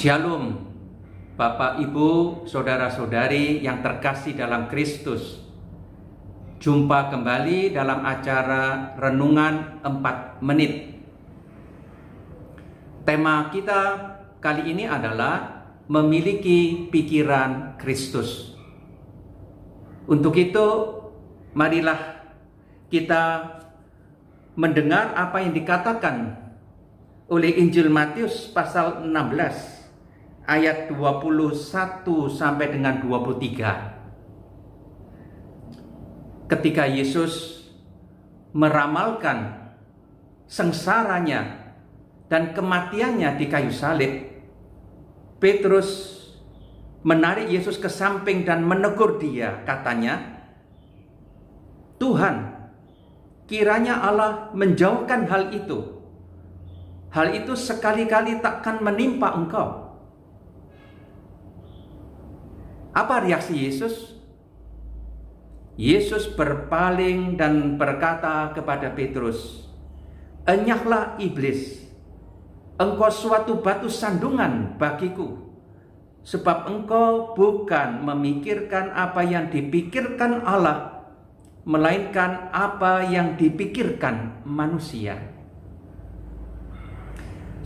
Shalom, Bapak, Ibu, Saudara-saudari yang terkasih dalam Kristus. Jumpa kembali dalam acara Renungan 4 Menit. Tema kita kali ini adalah memiliki pikiran Kristus. Untuk itu, marilah kita mendengar apa yang dikatakan oleh Injil Matius pasal 16 ayat 21 sampai dengan 23. Ketika Yesus meramalkan sengsaranya dan kematiannya di kayu salib, Petrus menarik Yesus ke samping dan menegur dia. Katanya, "Tuhan, kiranya Allah menjauhkan hal itu. Hal itu sekali-kali takkan menimpa engkau." Apa reaksi Yesus? Yesus berpaling dan berkata kepada Petrus, "Enyahlah iblis, engkau suatu batu sandungan bagiku, sebab engkau bukan memikirkan apa yang dipikirkan Allah, melainkan apa yang dipikirkan manusia."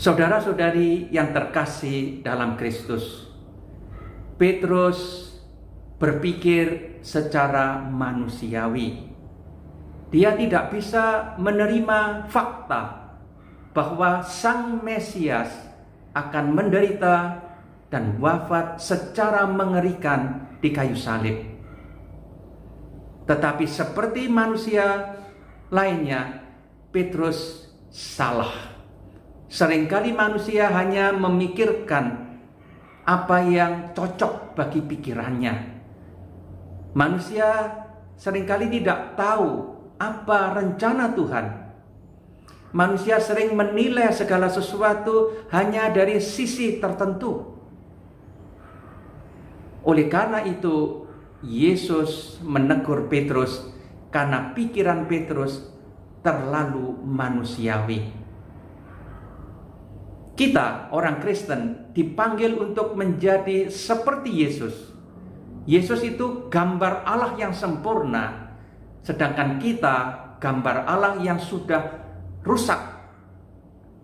Saudara-saudari yang terkasih dalam Kristus, Petrus berpikir secara manusiawi. Dia tidak bisa menerima fakta bahwa Sang Mesias akan menderita dan wafat secara mengerikan di kayu salib. Tetapi seperti manusia lainnya, Petrus salah. Seringkali manusia hanya memikirkan apa yang cocok bagi pikirannya. Manusia seringkali tidak tahu apa rencana Tuhan. Manusia sering menilai segala sesuatu hanya dari sisi tertentu. Oleh karena itu, Yesus menegur Petrus karena pikiran Petrus terlalu manusiawi. Kita, orang Kristen, dipanggil untuk menjadi seperti Yesus. Yesus itu gambar Allah yang sempurna, sedangkan kita gambar Allah yang sudah rusak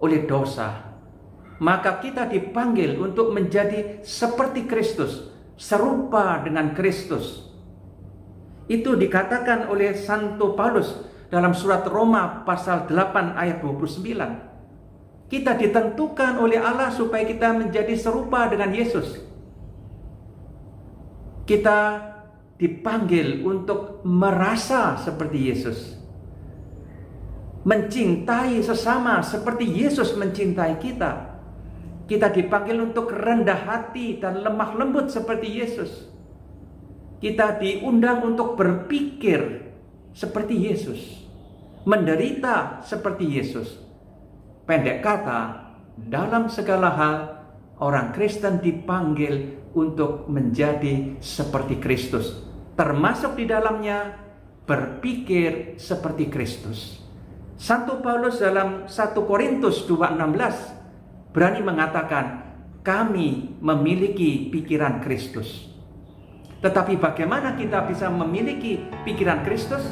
oleh dosa. Maka kita dipanggil untuk menjadi seperti Kristus, serupa dengan Kristus. Itu dikatakan oleh Santo Paulus dalam surat Roma pasal 8 ayat 29. Kita ditentukan oleh Allah supaya kita menjadi serupa dengan Yesus. Kita dipanggil untuk merasa seperti Yesus, mencintai sesama seperti Yesus mencintai kita. Kita dipanggil untuk rendah hati dan lemah lembut seperti Yesus. Kita diundang untuk berpikir seperti Yesus, menderita seperti Yesus. Pendek kata, dalam segala hal orang Kristen dipanggil untuk menjadi seperti Kristus, termasuk di dalamnya berpikir seperti Kristus. Santo Paulus dalam 1 Korintus 2:16 berani mengatakan, "Kami memiliki pikiran Kristus." Tetapi bagaimana kita bisa memiliki pikiran Kristus?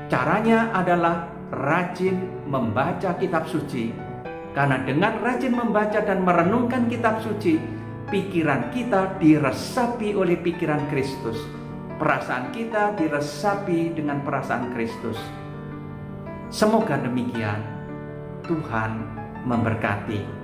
Caranya adalah rajin membaca kitab suci. Karena dengan rajin membaca dan merenungkan kitab suci, pikiran kita diresapi oleh pikiran Kristus. Perasaan kita diresapi dengan perasaan Kristus. Semoga demikian. Tuhan memberkati.